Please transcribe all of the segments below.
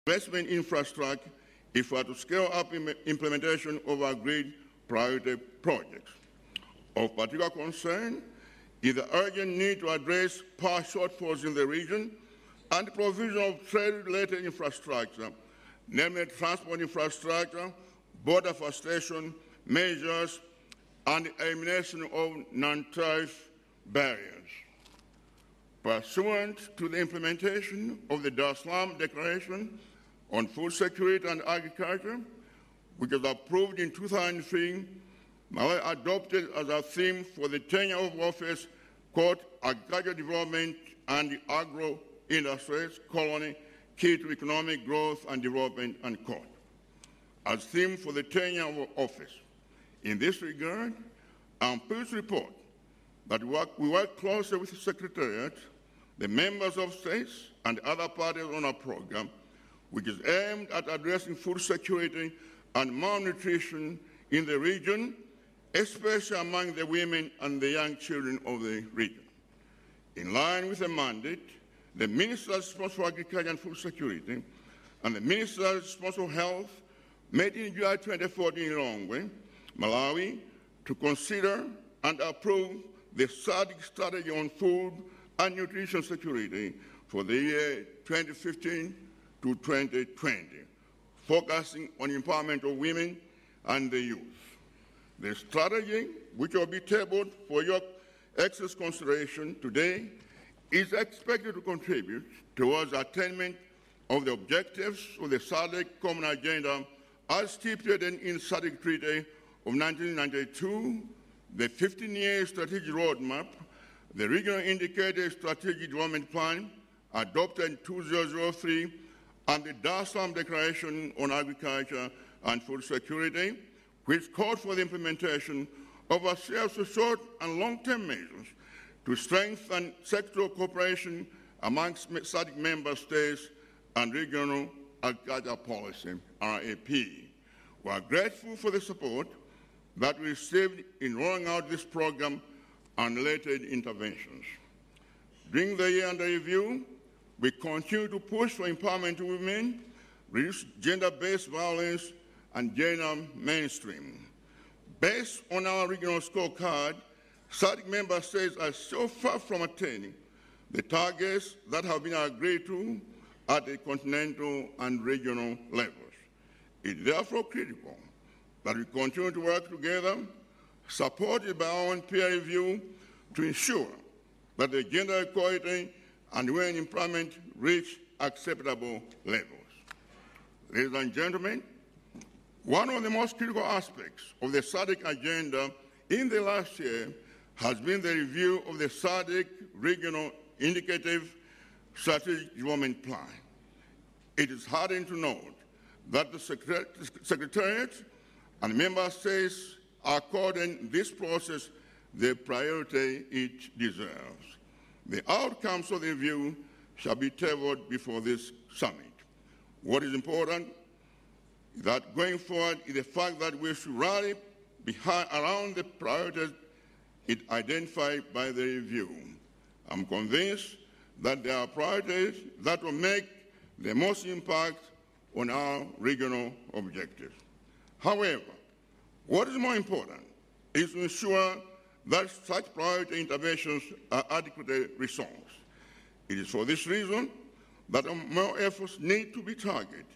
investment infrastructure if we are to scale up implementation of agreed priority projects. Of particular concern is the urgent need to address power shortfalls in the region and the provision of trade-related infrastructure, namely transport infrastructure, border facilitation measures, and the elimination of non-tariff barriers. Pursuant to the implementation of the Dar es Salaam Declaration on Food Security and Agriculture, which was approved in 2003, Malawi adopted as a theme for the tenure of office, quote, agricultural development and the agro-industries, colony, key to economic growth and development, unquote, as theme for the tenure of office. In this regard, I'm pleased to report that we work closely with the Secretariat, the members of states, and other parties on our program, which is aimed at addressing food security and malnutrition in the region, especially among the women and the young children of the region. In line with the mandate, the Minister responsible for Agriculture and Food Security and the Minister responsible for Health met in July 2014 in Longwe, Malawi, to consider and approve the SADC strategy on food and nutrition security for the year 2015 to 2020, focusing on empowerment of women and the youth. The strategy, which will be tabled for your excess consideration today, is expected to contribute towards attainment of the objectives of the SADC Common Agenda as stipulated in SADC Treaty of 1992, the 15-year strategic roadmap, the Regional Indicated Strategic Development Plan adopted in 2003, and the Dar es Salaam Declaration on Agriculture and Food Security, which called for the implementation of a series of short and long-term measures to strengthen sectoral cooperation amongst SADC member states and regional agriculture policy, RAP. We are grateful for the support that we received in rolling out this program and related interventions. During the year under review, we continue to push for empowerment of women, reduce gender-based violence, and gender mainstream. Based on our regional scorecard, SADC member states are so far from attaining the targets that have been agreed to at the continental and regional levels. It is therefore critical that we continue to work together, supported by our own peer review, to ensure that the gender equality and women employment reach acceptable levels. Ladies and gentlemen, one of the most critical aspects of the SADC agenda in the last year has been the review of the SADC Regional Indicative Strategic Development Plan. It is heartening to note that the Secretariat and member states are according this process the priority it deserves. The outcomes of the review shall be tabled before this summit. What is important is that going forward is the fact that we should rally around the priorities it identified by the review. I'm convinced that there are priorities that will make the most impact on our regional objectives. However, what is more important is to ensure that such priority interventions are adequately resourced. It is for this reason that more efforts need to be targeted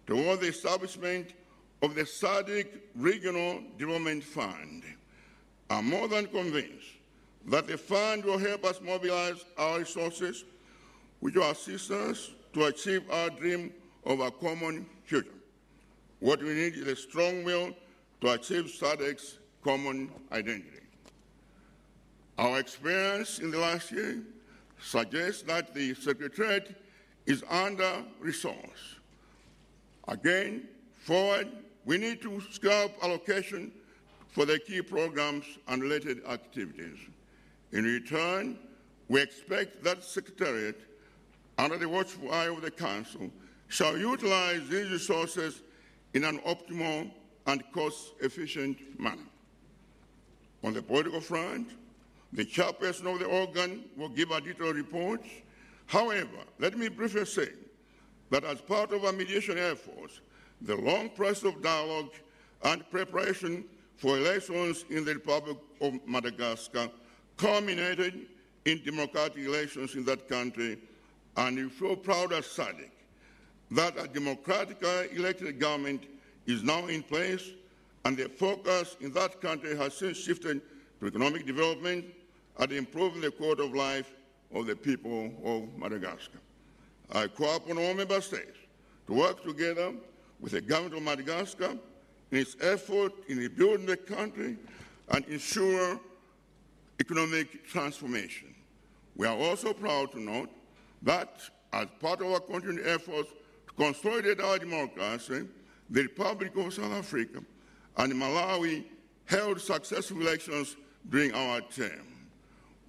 toward the establishment of the SADC Regional Development Fund. I'm more than convinced that the fund will help us mobilize our resources, which will assist us to achieve our dream of a common future. What we need is a strong will to achieve SADC's common identity. Our experience in the last year suggests that the Secretariat is under-resourced. Again, forward, we need to scale up allocation for the key programs and related activities. In return, we expect that the Secretariat, under the watchful eye of the Council, shall utilize these resources in an optimal and cost-efficient manner. On the political front, the chairperson of the organ will give a detailed report. However, let me briefly say that as part of our mediation efforts, the long process of dialogue and preparation for elections in the Republic of Madagascar culminated in democratic elections in that country, and we feel proud as SADC that a democratically elected government is now in place, and the focus in that country has since shifted to economic development and improving the quality of life of the people of Madagascar. I call upon all member states to work together with the government of Madagascar in its effort in rebuilding the country and ensure economic transformation. We are also proud to note that as part of our continued efforts to consolidate our democracy, the Republic of South Africa and Malawi held successful elections during our term.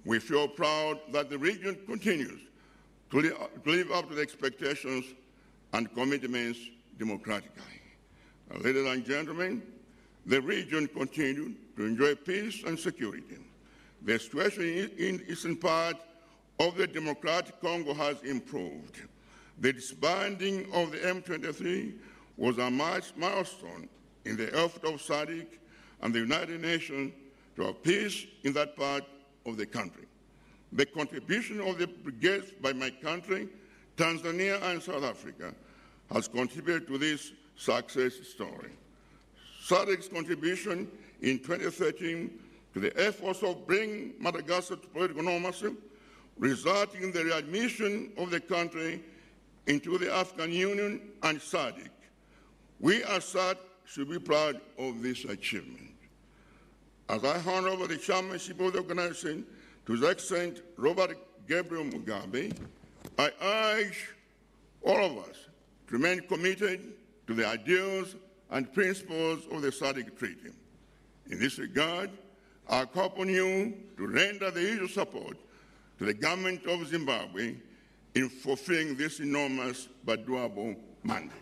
We feel proud that the region continues to live up to the expectations and commitments democratically. Ladies and gentlemen, the region continued to enjoy peace and security. The situation in the eastern part of the Democratic Congo has improved. The disbanding of the M23 was a milestone in the effort of SADC and the United Nations to have peace in that part of the country. The contribution of the brigades by my country, Tanzania and South Africa, has contributed to this success story. SADC's contribution in 2013 to the efforts of bringing Madagascar to political normalcy, resulting in the readmission of the country into the African Union and SADC. We as SADC should be proud of this achievement. As I hand over the chairmanship of the organization to His Excellency Robert Gabriel Mugabe, I urge all of us to remain committed to the ideals and principles of the SADC Treaty. In this regard, I call upon you to render the usual support to the government of Zimbabwe in fulfilling this enormous but doable mandate.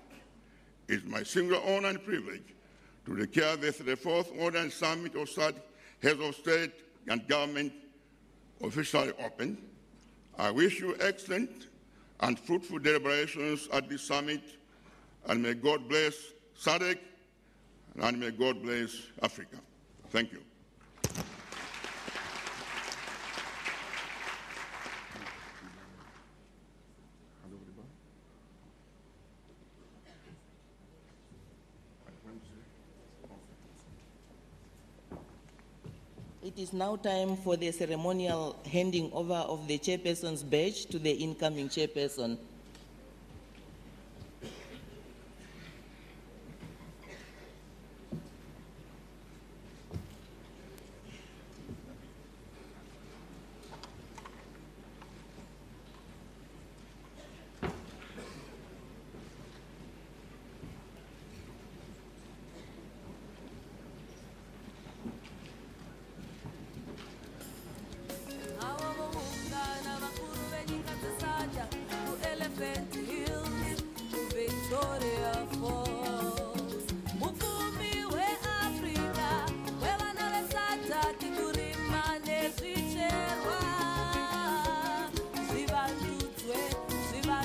It is my singular honor and privilege to declare the 34th Ordinary Summit of SADC Heads of State and Government officially open. I wish you excellent and fruitful deliberations at this summit, and may God bless SADC, and may God bless Africa. Thank you. It is now time for the ceremonial handing over of the chairperson's badge to the incoming chairperson.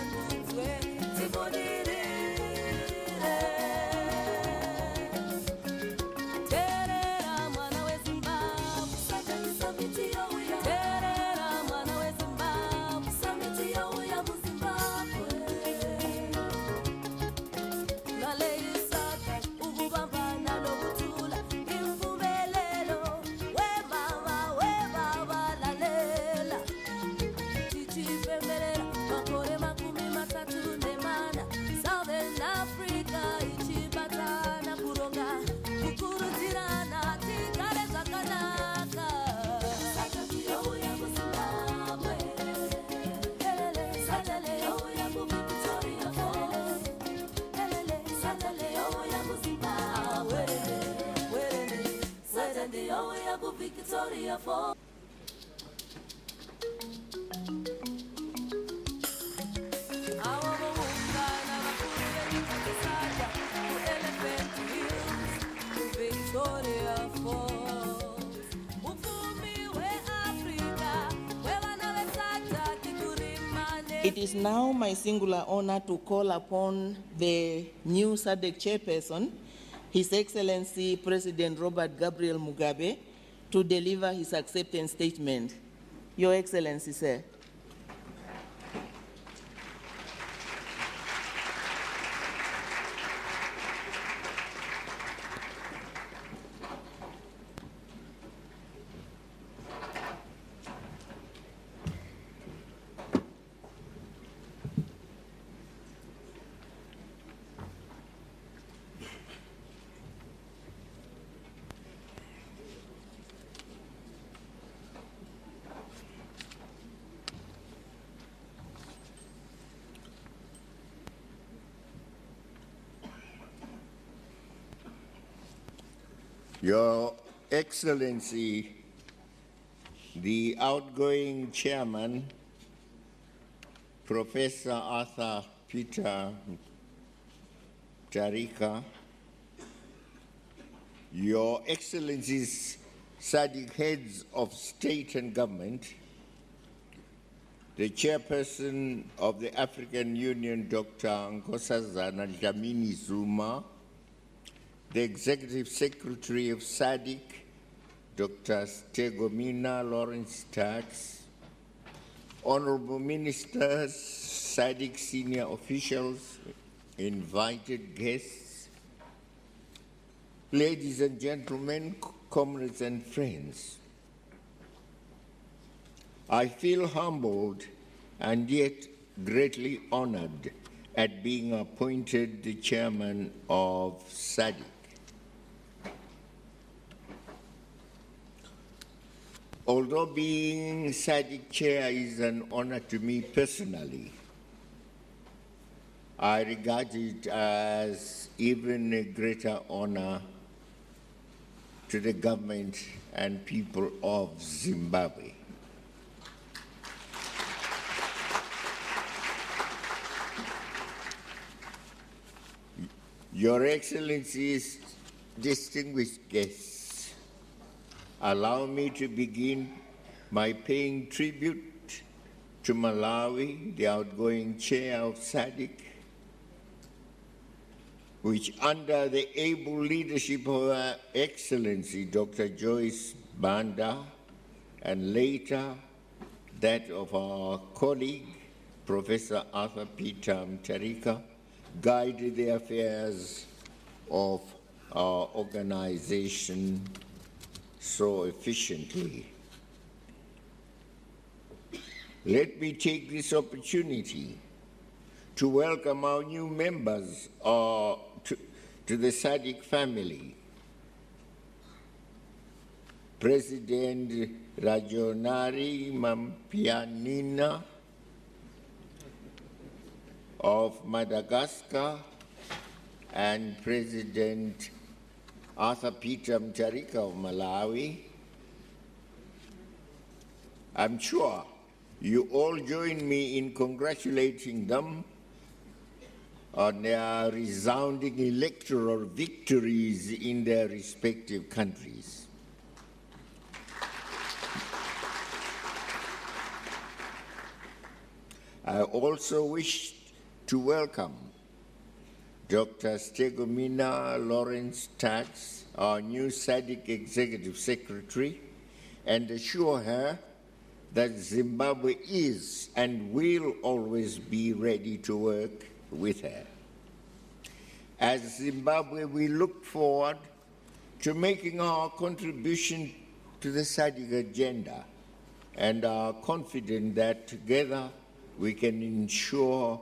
Africa, where It is now my singular honor to call upon the new SADC chairperson, His Excellency President Robert Gabriel Mugabe, to deliver his acceptance statement. Your Excellency, sir. Your Excellency, the outgoing chairman, Professor Arthur Peter Tarika, Your Excellencies, SADC heads of state and government, the chairperson of the African Union, Dr. Nkosazana Dlamini Zuma, the Executive Secretary of SADC, Dr. Stegomina Lawrence Tax, Honorable Ministers, SADC senior officials, invited guests, ladies and gentlemen, comrades and friends. I feel humbled and yet greatly honored at being appointed the chairman of SADC. Although being SADC chair is an honor to me personally, I regard it as even a greater honor to the government and people of Zimbabwe. Your Excellencies, distinguished guests, allow me to begin by paying tribute to Malawi, the outgoing chair of SADC, which under the able leadership of Her Excellency Dr. Joyce Banda, and later that of our colleague, Professor Arthur Peter Tarika, guided the affairs of our organization so efficiently. Let me take this opportunity to welcome our new members to the SADC family. President Rajonari Mampianina of Madagascar and President Arthur Peter Tarika of Malawi. I'm sure you all join me in congratulating them on their resounding electoral victories in their respective countries. I also wish to welcome Dr. Stegomina Lawrence Tax, our new SADC Executive Secretary, and assure her that Zimbabwe is and will always be ready to work with her. As Zimbabwe, we look forward to making our contribution to the SADC agenda and are confident that together we can ensure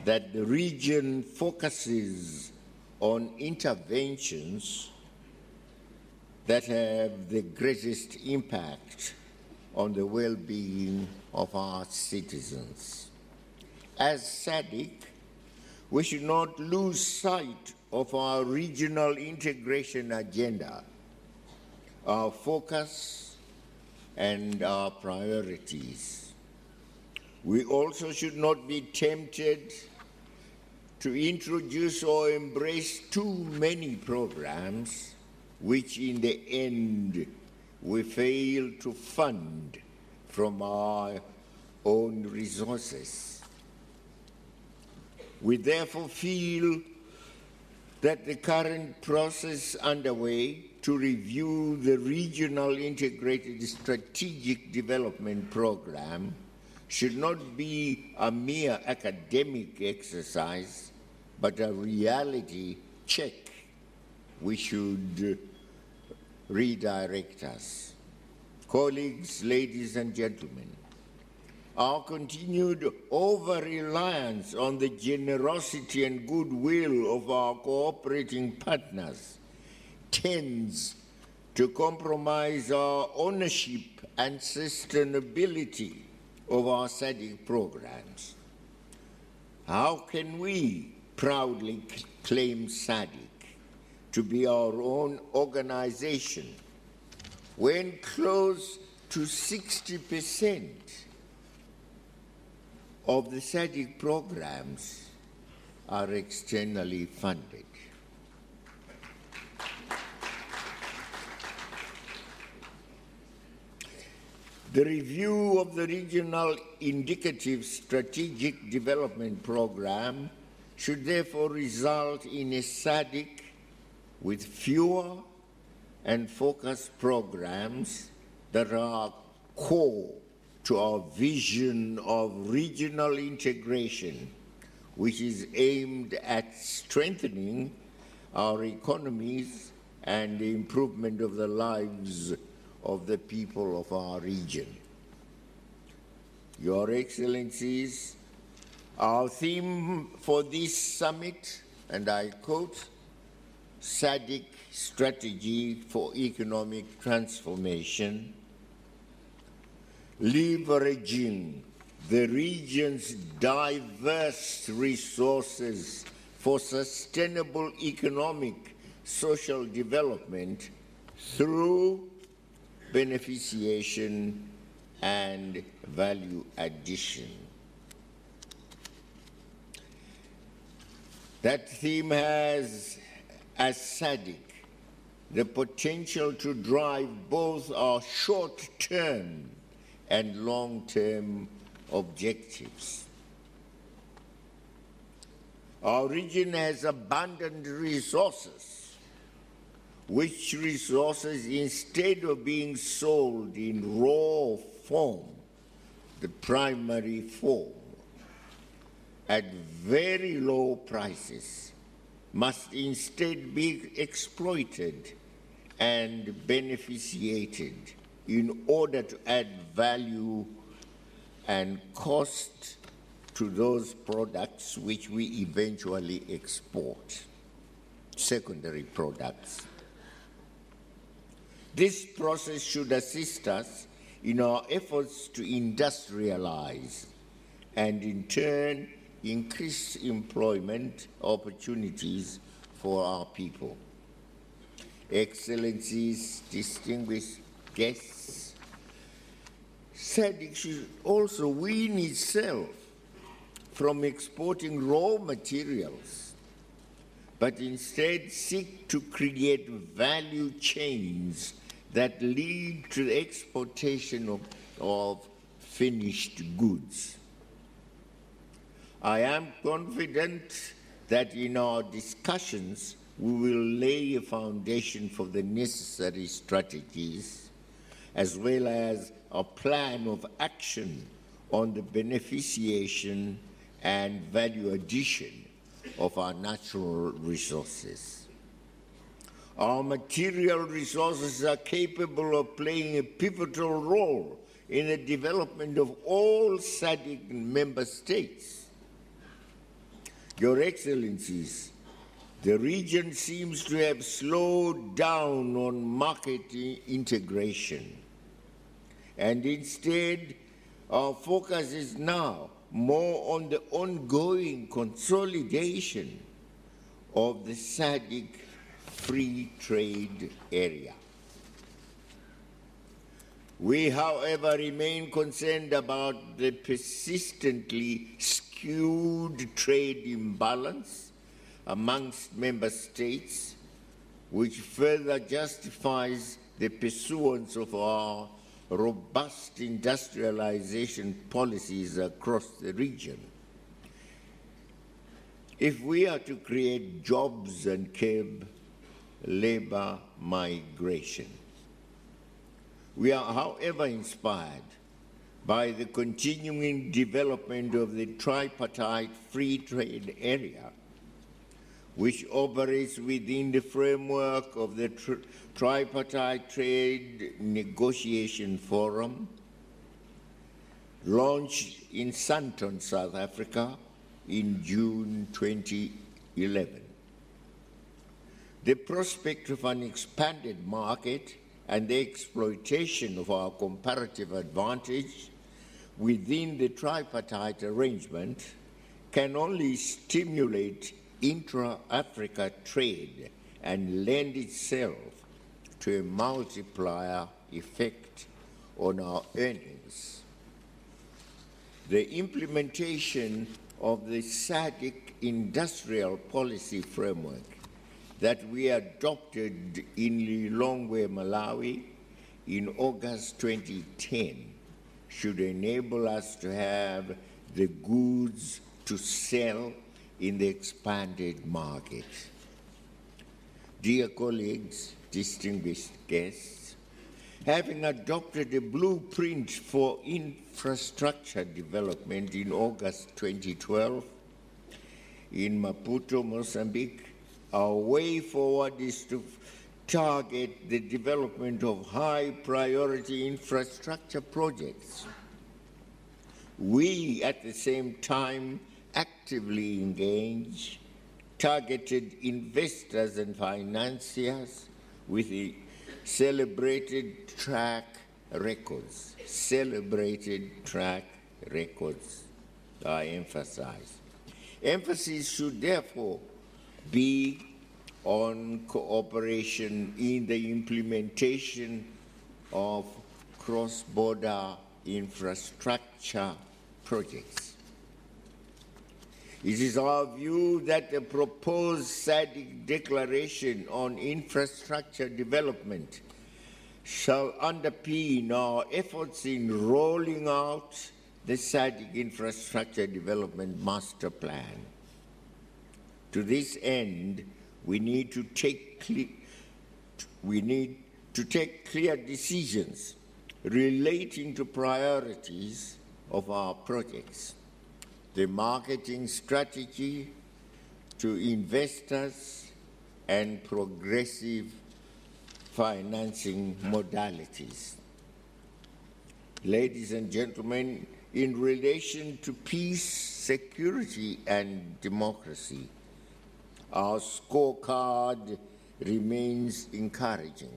that the region focuses on interventions that have the greatest impact on the well-being of our citizens. As SADC, we should not lose sight of our regional integration agenda, our focus, and our priorities. We also should not be tempted to introduce or embrace too many programs which in the end we fail to fund from our own resources. We therefore feel that the current process underway to review the Regional Integrated Strategic Development Program should not be a mere academic exercise, but a reality check which should redirect us. Colleagues, ladies and gentlemen, our continued over-reliance on the generosity and goodwill of our cooperating partners tends to compromise our ownership and sustainability of our SADC programs. How can we proudly claim SADC to be our own organization when close to 60% of the SADC programs are externally funded? The review of the Regional Indicative Strategic Development Program should therefore result in a SADC with fewer and focused programs that are core to our vision of regional integration, which is aimed at strengthening our economies and the improvement of the lives of the people of our region. Your Excellencies, our theme for this summit, and I quote, SADC Strategy for Economic Transformation, leveraging the region's diverse resources for sustainable economic, social development through beneficiation and value addition. That theme has, as SADC, the potential to drive both our short-term and long-term objectives. Our region has abundant resources, which resources, instead of being sold in raw form, the primary form, at very low prices, must instead be exploited and beneficiated in order to add value and cost to those products which we eventually export, secondary products. This process should assist us in our efforts to industrialize and in turn increase employment opportunities for our people. Excellencies, distinguished guests, SADC should also wean itself from exporting raw materials, but instead seek to create value chains that lead to the exportation of finished goods. I am confident that in our discussions we will lay a foundation for the necessary strategies as well as a plan of action on the beneficiation and value addition of our natural resources. Our material resources are capable of playing a pivotal role in the development of all SADC member states. Your Excellencies, the region seems to have slowed down on market integration, and instead our focus is now more on the ongoing consolidation of the SADC free trade area. We, however, remain concerned about the persistently skewed trade imbalance amongst member states, which further justifies the pursuance of our robust industrialization policies across the region. if we are to create jobs and curb labor migration. We are, however, inspired by the continuing development of the tripartite free trade area, which operates within the framework of the Tripartite Trade Negotiation Forum, launched in Sandton, South Africa in June 2011. The prospect of an expanded market and the exploitation of our comparative advantage within the tripartite arrangement can only stimulate intra-Africa trade and lend itself to a multiplier effect on our earnings. The implementation of the SADC industrial policy framework that we adopted in Lilongwe, Malawi in August 2010 should enable us to have the goods to sell in the expanded market. Dear colleagues, distinguished guests, having adopted a blueprint for infrastructure development in August 2012 in Maputo, Mozambique, our way forward is to target the development of high-priority infrastructure projects. We, at the same time, actively engage targeted investors and financiers with the celebrated track records. Celebrated track records, I emphasize. Emphasis should therefore be on cooperation in the implementation of cross-border infrastructure projects. It is our view that the proposed SADC declaration on infrastructure development shall underpin our efforts in rolling out the SADC Infrastructure Development Master Plan. To this end, we need to take clear decisions relating to priorities of our projects, the marketing strategy to investors, and progressive financing modalities. Ladies and gentlemen, in relation to peace, security, and democracy, our scorecard remains encouraging,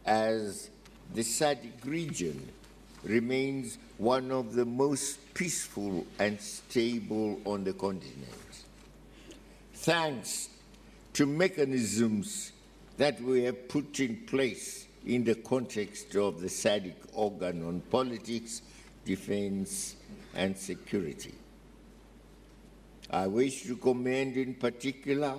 as the SADC region remains one of the most peaceful and stable on the continent. Thanks to mechanisms that we have put in place in the context of the SADC organ on politics, defense, and security. I wish to commend in particular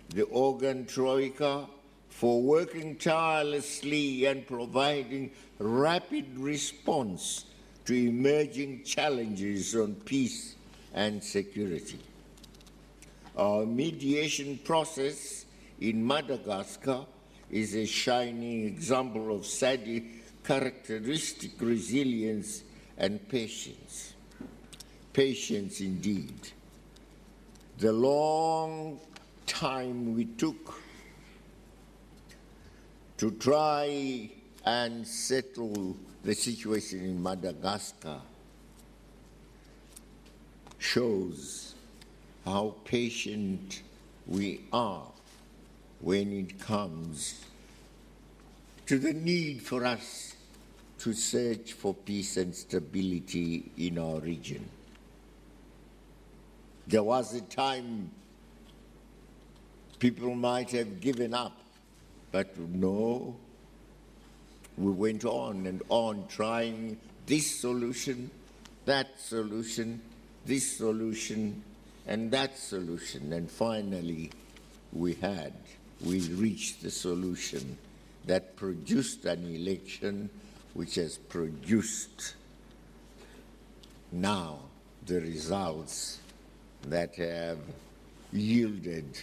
the organ Troika for working tirelessly and providing rapid response to emerging challenges on peace and security. Our mediation process in Madagascar is a shining example of SADC characteristic resilience and patience. Patience indeed. The long time we took to try and settle the situation in Madagascar shows how patient we are when it comes to the need for us to search for peace and stability in our region. There was a time people might have given up, but no, we went on and on trying this solution, that solution, this solution, and that solution. And finally, we reached the solution that produced an election which has produced now the results that have yielded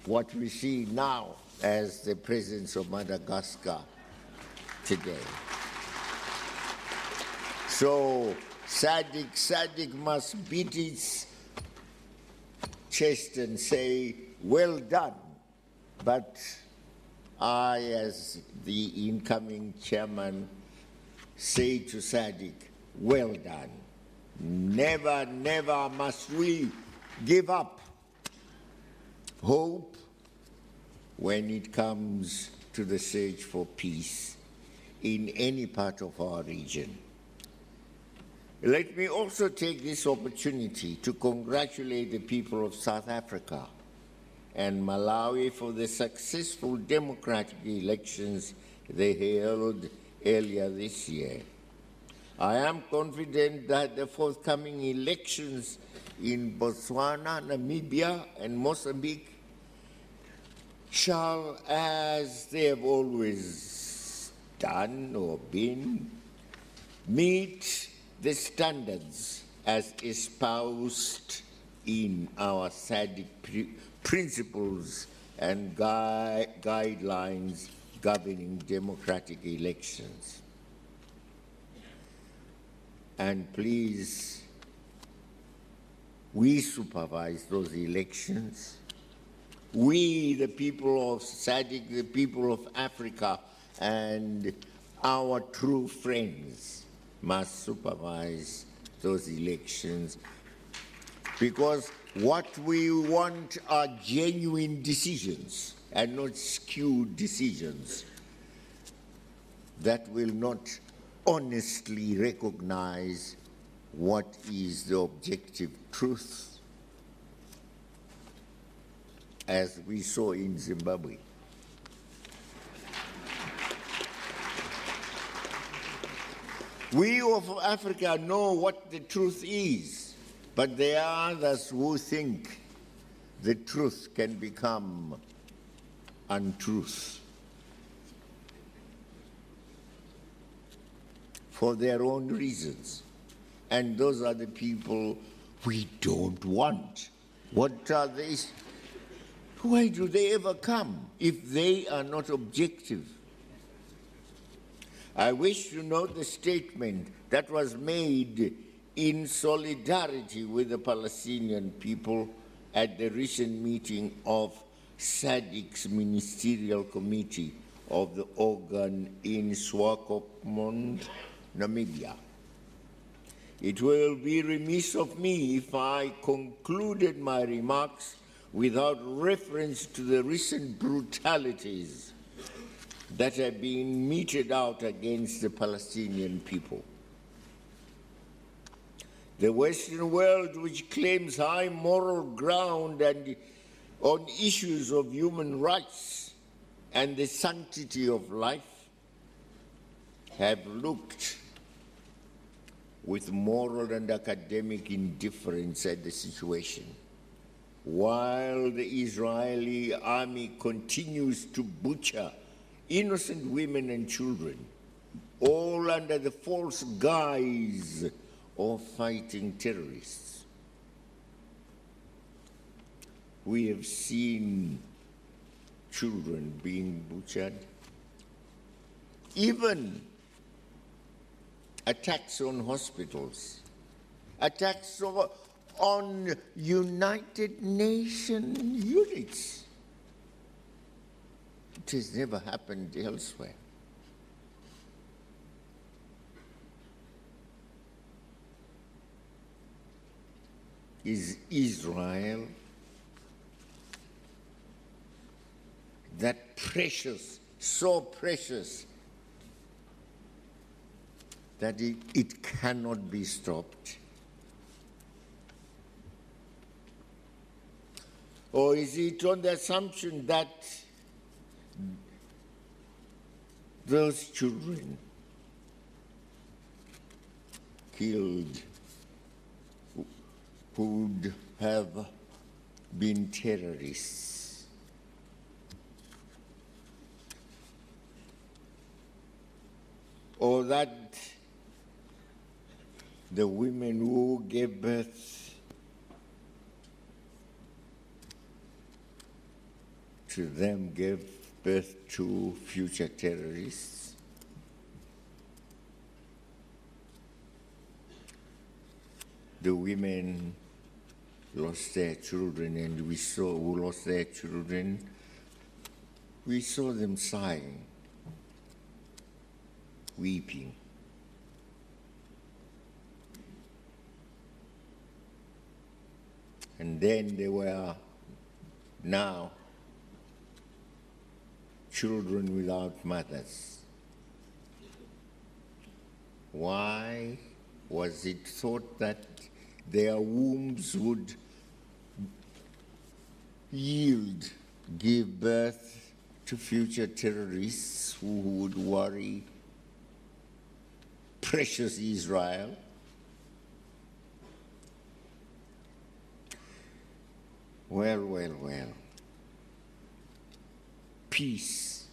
what we see now as the presence of Madagascar today. So SADC must beat its chest and say, well done. But I, as the incoming chairman, say to SADC, well done. Never, never must we give up hope when it comes to the search for peace in any part of our region. Let me also take this opportunity to congratulate the people of South Africa and Malawi for the successful democratic elections they held earlier this year. I am confident that the forthcoming elections in Botswana, Namibia, and Mozambique shall, as they have always done or been, meet the standards as espoused in our SADC principles and guidelines governing democratic elections. And please, we supervise those elections. We, the people of SADC, the people of Africa, and our true friends must supervise those elections, because what we want are genuine decisions and not skewed decisions that will not honestly recognize what is the objective truth, as we saw in Zimbabwe. We of Africa know what the truth is, but there are others who think the truth can become untruth for their own reasons. And those are the people we don't want. What are they? Why do they ever come if they are not objective? I wish to note the statement that was made in solidarity with the Palestinian people at the recent meeting of SADC's Ministerial Committee of the organ in Swakopmund, Namibia. It will be remiss of me if I concluded my remarks without reference to the recent brutalities that have been meted out against the Palestinian people. The Western world, which claims high moral ground and on issues of human rights and the sanctity of life, have looked with moral and academic indifference at the situation, while the Israeli army continues to butcher innocent women and children, all under the false guise of fighting terrorists. We have seen children being butchered, even attacks on hospitals, attacks on United Nations units. It has never happened elsewhere. Is Israel that precious, so precious, that it cannot be stopped? Or is it on the assumption that those children killed would have been terrorists? Or that the women who gave birth to them gave birth to future terrorists. The women lost their children, and we saw who lost their children. We saw them sighing, weeping. And then there were now children without mothers. Why was it thought that their wombs would give birth to future terrorists who would worry precious Israel? Well, well, well. Peace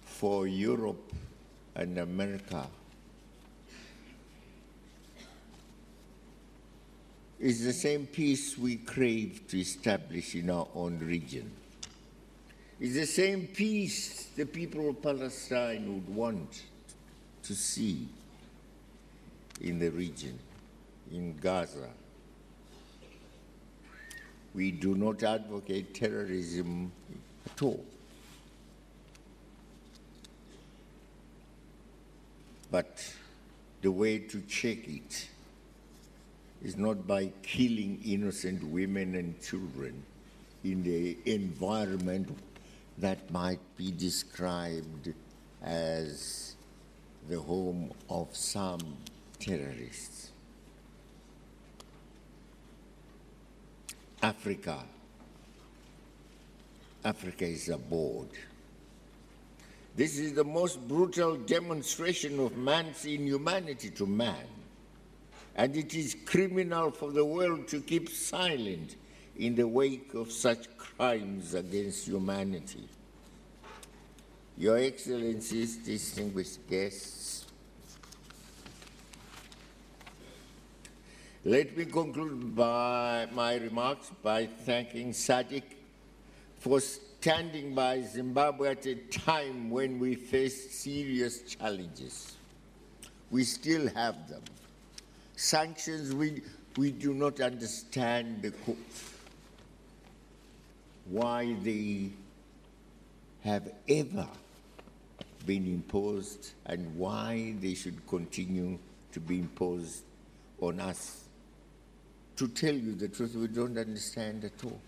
for Europe and America is the same peace we crave to establish in our own region. It's the same peace the people of Palestine would want to see in the region, in Gaza. We do not advocate terrorism at all. But the way to check it is not by killing innocent women and children in the environment that might be described as the home of some terrorists. Africa is abhorred. This is the most brutal demonstration of man's inhumanity to man. And it is criminal for the world to keep silent in the wake of such crimes against humanity. Your Excellencies, distinguished guests, let me conclude my remarks by thanking SADC for standing by Zimbabwe at a time when we faced serious challenges. We still have them. Sanctions, we do not understand why they have ever been imposed and why they should continue to be imposed on us. To tell you the truth, we don't understand at all.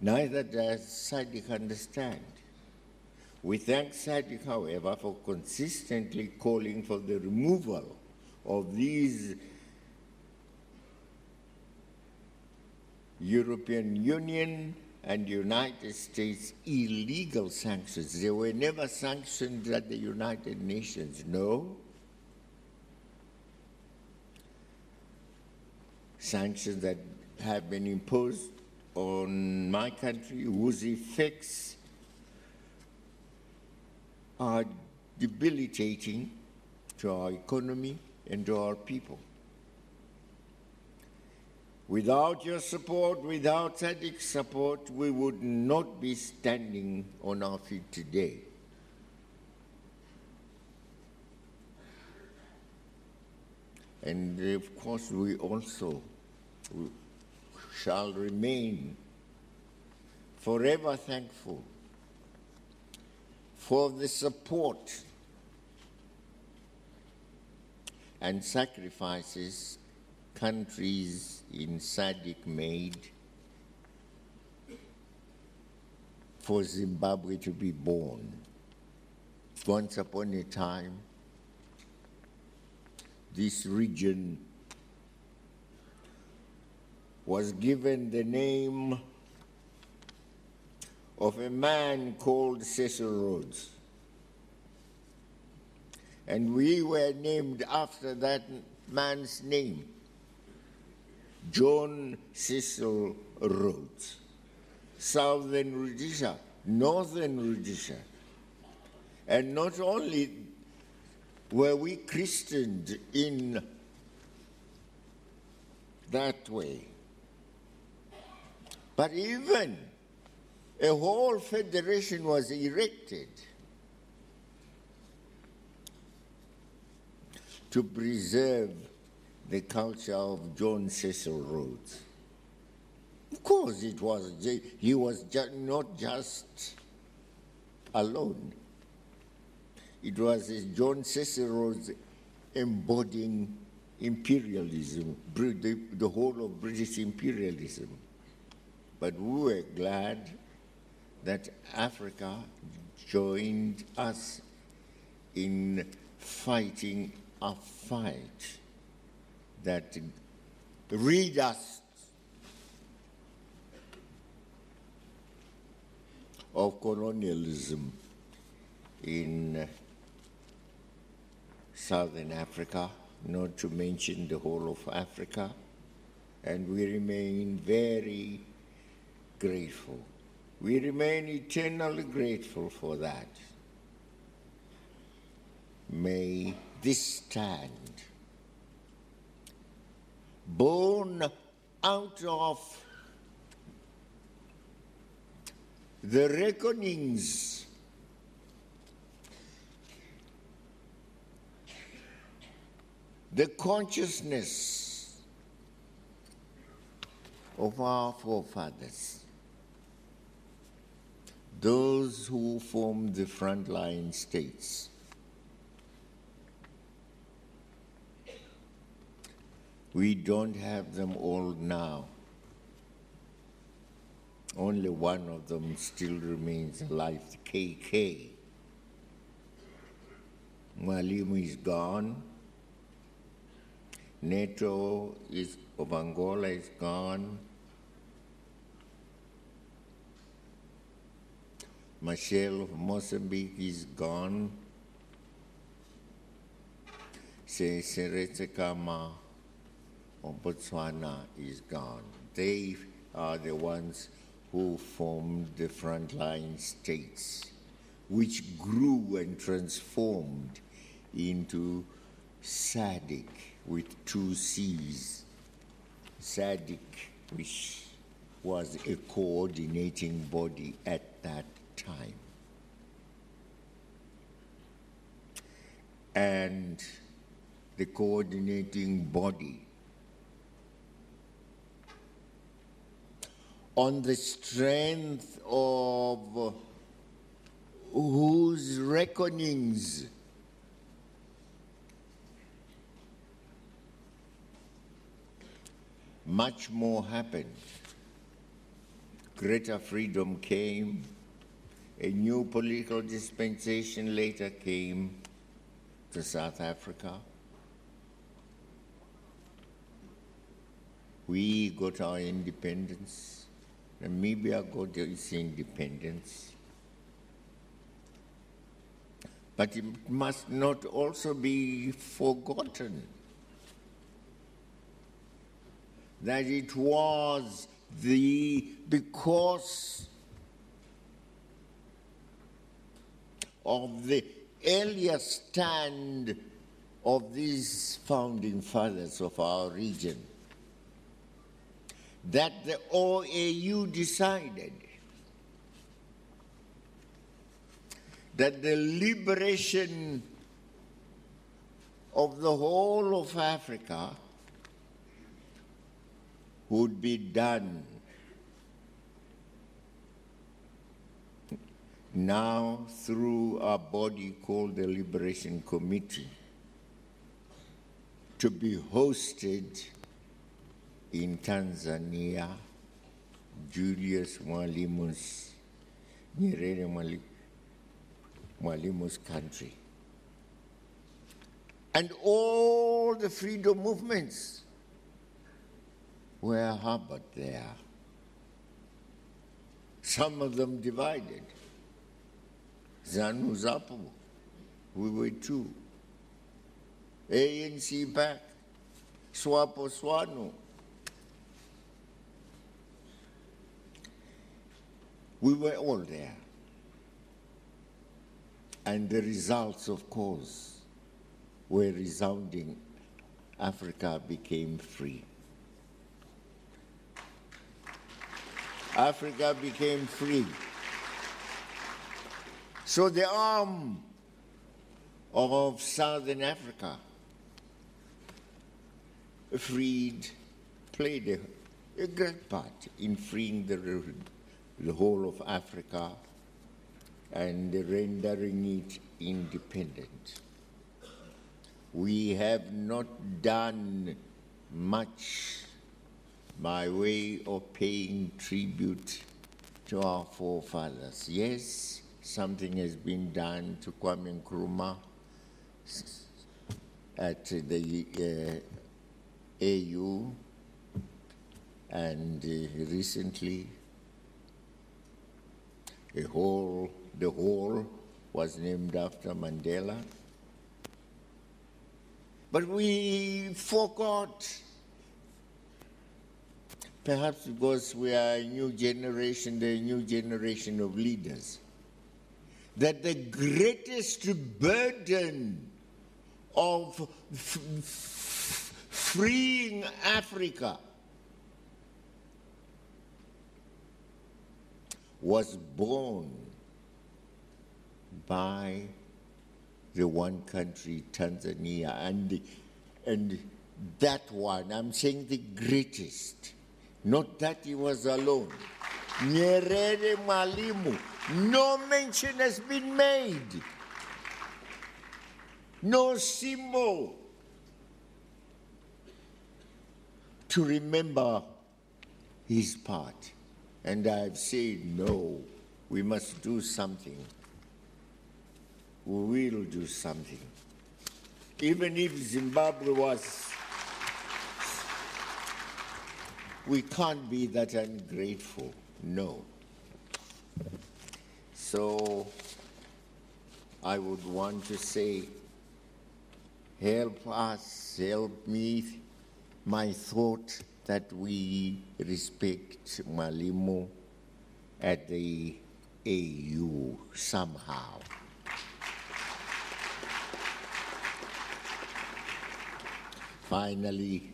Neither does SADC understand. We thank SADC, however, for consistently calling for the removal of these European Union and United States illegal sanctions. They were never sanctioned at the United Nations, no. Sanctions that have been imposed on my country, whose effects are debilitating to our economy and to our people. Without your support, without SADC's support, we would not be standing on our feet today. And of course, we also shall remain forever thankful for the support and sacrifices countries in SADC made for Zimbabwe to be born. Once upon a time, this region was given the name of a man called Cecil Rhodes. And we were named after that man's name, John Cecil Rhodes. Southern Rhodesia, Northern Rhodesia. And not only were we christened in that way. But even a whole federation was erected to preserve the culture of John Cecil Rhodes. Of course, he was not just alone. It was John Cecil Rhodes embodying imperialism, the whole of British imperialism. But we were glad that Africa joined us in fighting a fight that rid us of colonialism in Southern Africa, not to mention the whole of Africa, and we remain very grateful. We remain eternally grateful for that. May this stand, born out of the reckonings the consciousness of our forefathers, those who formed the frontline states. We don't have them all now. Only one of them still remains alive, the KK. Mwalimu is gone. NATO of Angola is gone. Machel of Mozambique is gone. Seretsekama of Botswana is gone. They are the ones who formed the frontline states, which grew and transformed into SADC with 2 C's. SADC, which was a coordinating body at that time. And the coordinating body, on the strength of whose reckonings much more happened. Greater freedom came, a new political dispensation later came to South Africa. We got our independence. Namibia got its independence. But it must not also be forgotten that it was because of the earlier stand of these founding fathers of our region that the OAU decided that the liberation of the whole of Africa would be done now through a body called the Liberation Committee, to be hosted in Tanzania, Julius Mwalimu's, Nyerere Mwalimu's country. And all the freedom movements were harbored there. Some of them divided. ZANU ZAPU, we were 2. ANC back, SWAPO SWANU. We were all there. And the results, of course, were resounding. Africa became free. Africa became free. So the arm of Southern Africa played a great part in freeing the whole of Africa and rendering it independent. We have not done much by way of paying tribute to our forefathers. Yes, something has been done to Kwame Nkrumah at the AU, and recently the hall was named after Mandela. But we forgot, perhaps because we are a new generation, the new generation of leaders, that the greatest burden of freeing Africa was borne by the one country, Tanzania, and that one, I'm saying the greatest, not that he was alone. Nyerere Mwalimu, no mention has been made, no symbol to remember his part. And I've said, no, we must do something. We will do something. Even if Zimbabwe was, we can't be that ungrateful, no. So I would want to say, help us, help me, my thought that we respect Mwalimu at the AU somehow. Finally,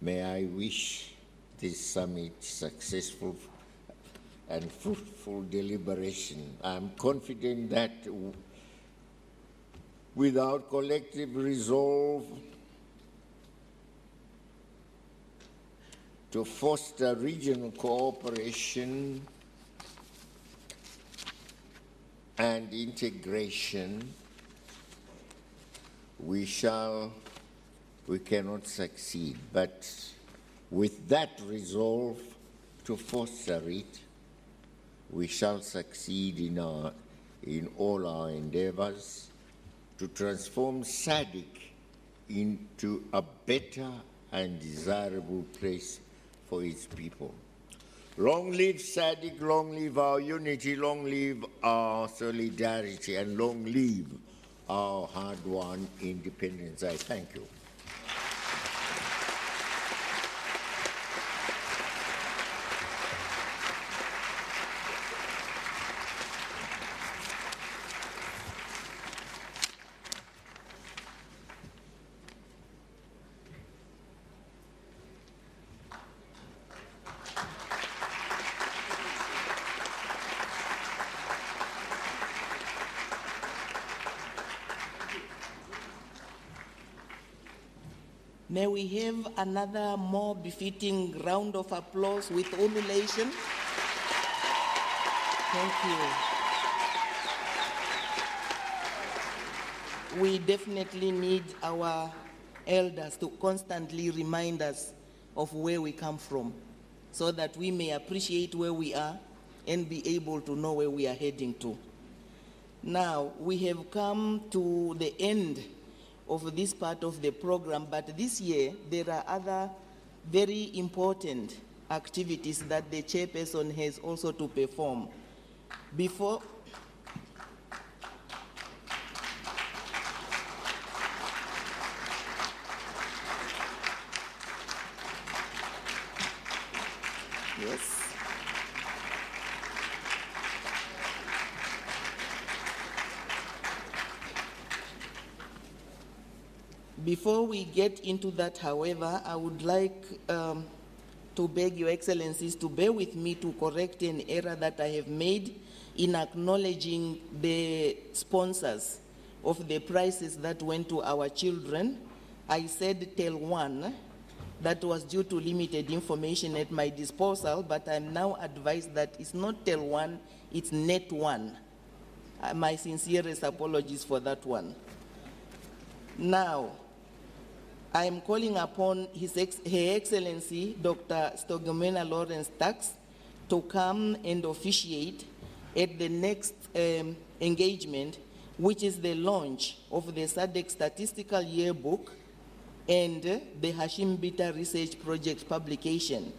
may I wish this summit successful and fruitful deliberation. I'm confident that without collective resolve to foster regional cooperation and integration, we cannot succeed. But with that resolve to foster it, we shall succeed in all our endeavors to transform SADC into a better and desirable place for its people. Long live SADC, long live our unity, long live our solidarity, and long live our hard-won independence. I thank you. May we have another more befitting round of applause with emulation? Thank you. We definitely need our elders to constantly remind us of where we come from, so that we may appreciate where we are and be able to know where we are heading to. Now, we have come to the end of this part of the program, but this year there are other very important activities that the chairperson has also to perform. Before Before we get into that, however, I would like to beg Your Excellencies to bear with me to correct an error that I have made in acknowledging the sponsors of the prizes that went to our children. I said TEL 1, that was due to limited information at my disposal, but I'm now advised that it's not TEL 1, it's NET 1. My sincerest apologies for that one. Now, I am calling upon Her Excellency, Dr. Stogomena Lawrence Tax, to come and officiate at the next engagement, which is the launch of the SADC Statistical Yearbook and the Hashim Bita Research Project publication.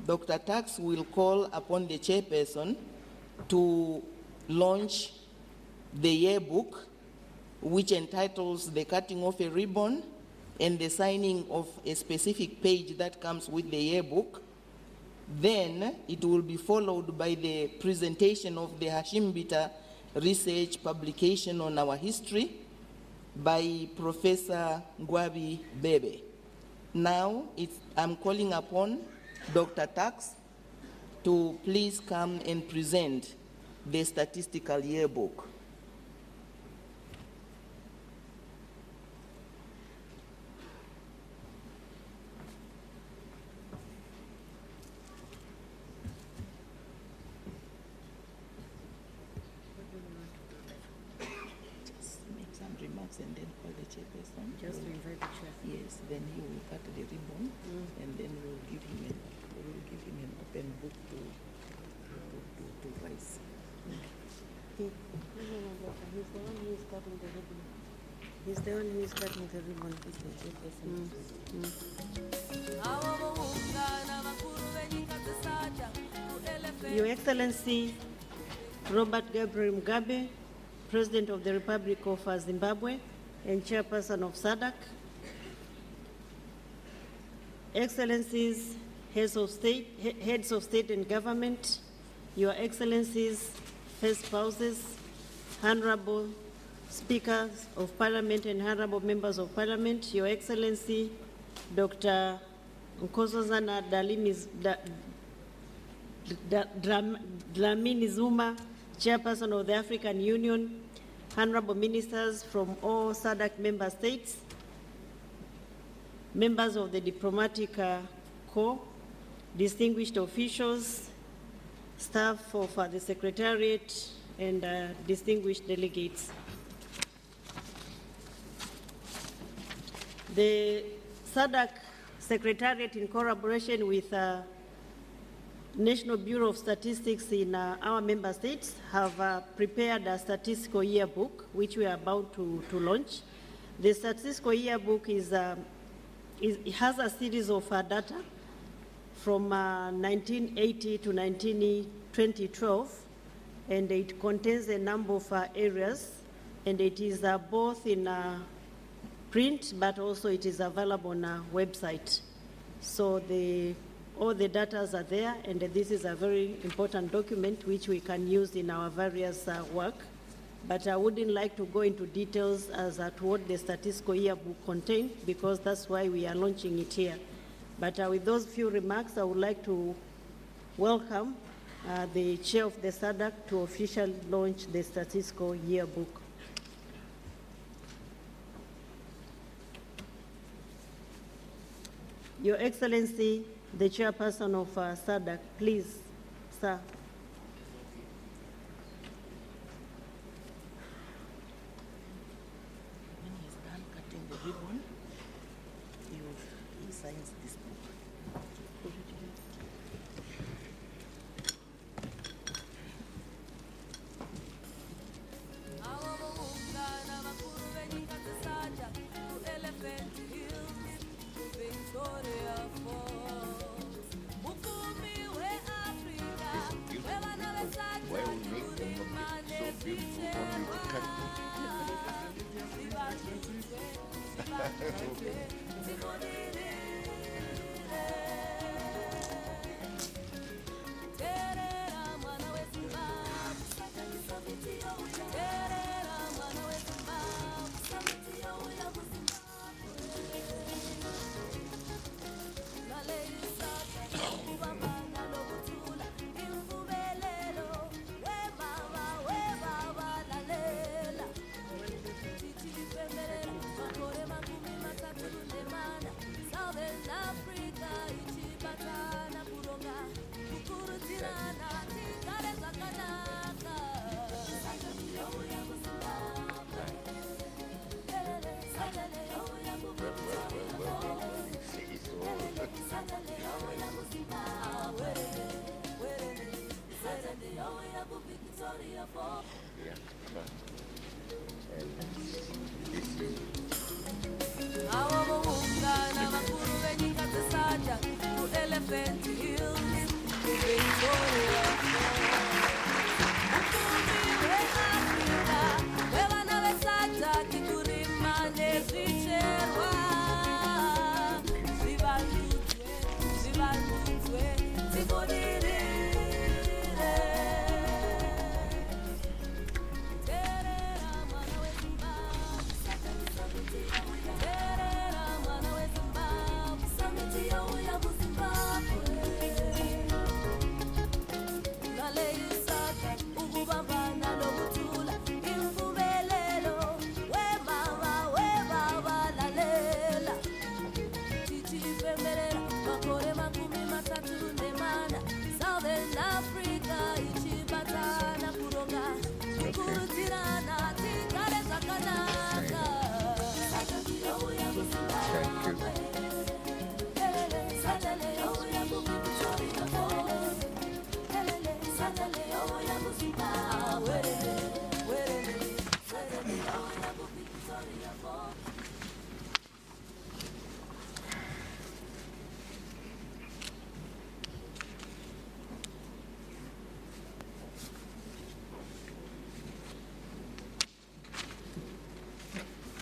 Dr. Tax will call upon the chairperson to launch the yearbook, which entitles The Cutting of a Ribbon and the signing of a specific page that comes with the yearbook. Then it will be followed by the presentation of the Hashim Bita Research publication on our history by Professor Ngwabi Bebe. Now I'm calling upon Dr. Tax to please come and present the statistical yearbook. And then call the chairperson. Just to invite the chair. Yes, then he will cut the ribbon, and then we'll give him an open book to write. He's the one who is cutting the ribbon. He's the one who is cutting the ribbon. He's the chairperson. Your Excellency, Robert Gabriel Mugabe, President of the Republic of Zimbabwe and Chairperson of SADC, Excellencies, Heads of State and Government, Your Excellencies, First Spouses, Honorable Speakers of Parliament and Honorable Members of Parliament, Your Excellency, Dr. Nkosazana Dlamini Zuma, Chairperson of the African Union, Honorable Ministers from all SADC member states, members of the Diplomatic Corps, distinguished officials, staff of the Secretariat, and distinguished delegates. The SADC Secretariat, in collaboration with National Bureau of Statistics in our member states, have prepared a statistical yearbook, which we are about to launch. The statistical yearbook it has a series of data from 1980 to 2012, and it contains a number of areas, and it is both in print, but also it is available on our website. So all the data are there, and this is a very important document which we can use in our various work. But I wouldn't like to go into details as to what the statistical yearbook contains, because that's why we are launching it here. But with those few remarks, I would like to welcome the chair of the SADC to officially launch the statistical yearbook. Your Excellency, the chairperson of SADC, please, sir. When he's done cutting the ribbon, he signs this book.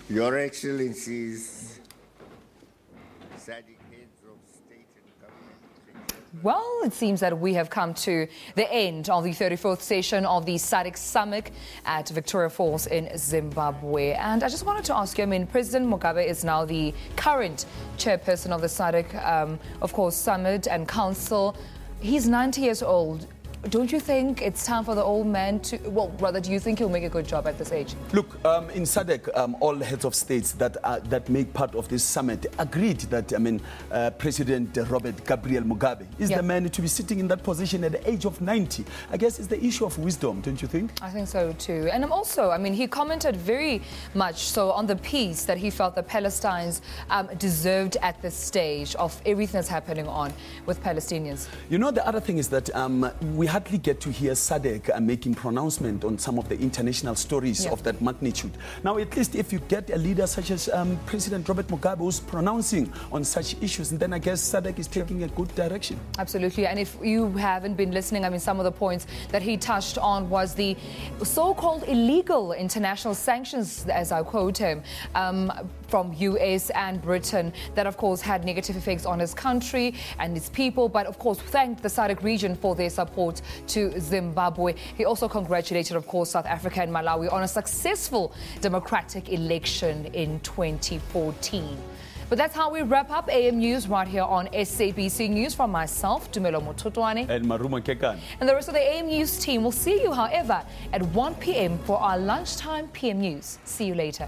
Your Excellencies, SADC heads of state and government. Well, it seems that we have come to the end of the 34th session of the SADC summit at Victoria Falls in Zimbabwe. And I just wanted to ask you, I mean, President Mugabe is now the current chairperson of the SADC, of course, summit and council. He's 90 years old. Don't you think it's time for the old man to, well, rather, do you think he'll make a good job at this age? Look, in SADC, all heads of states that make part of this summit agreed that, I mean, President Robert Gabriel Mugabe is the man to be sitting in that position at the age of 90. I guess it's the issue of wisdom, don't you think? I think so too. And also, I mean, he commented very much so on the peace that he felt the Palestinians deserved at this stage of everything that's happening on with Palestinians. You know, the other thing is that we hardly get to hear SADC making pronouncement on some of the international stories of that magnitude. Now, at least if you get a leader such as President Robert Mugabe who's pronouncing on such issues, and then I guess SADC is taking a good direction. Absolutely. And if you haven't been listening, I mean, some of the points that he touched on was the so-called illegal international sanctions, as I quote him, from US and Britain that, of course, had negative effects on his country and his people, but, of course, thanked the SADC region for their support to Zimbabwe. He also congratulated, of course, South Africa and Malawi on a successful democratic election in 2014. But that's how we wrap up AM News right here on SABC News. From myself, Dumelo Mototwane, and Maruma Kekan, and the rest of the AM News team. We'll see you, however, at 1 p.m. for our lunchtime PM News. See you later.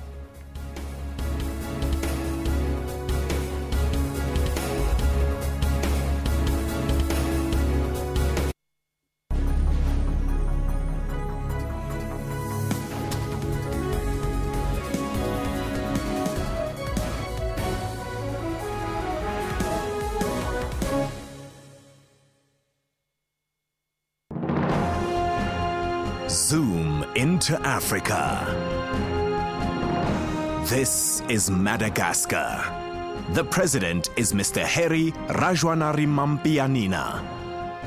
Zoom into Africa. This is Madagascar. The president is Mr. Heri Rajaonarimampianina.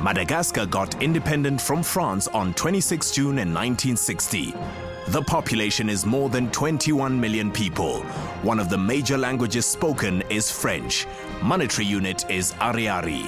Madagascar got independent from France on 26 June in 1960. The population is more than 21 million people. One of the major languages spoken is French. Monetary unit is Ariari.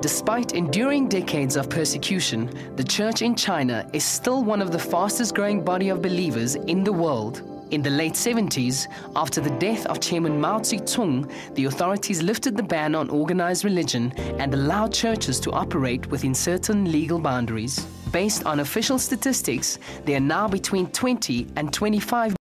Despite enduring decades of persecution, the church in China is still one of the fastest growing body of believers in the world. In the late 70s, after the death of Chairman Mao Zedong, the authorities lifted the ban on organized religion and allowed churches to operate within certain legal boundaries. Based on official statistics, there are now between 20 and 25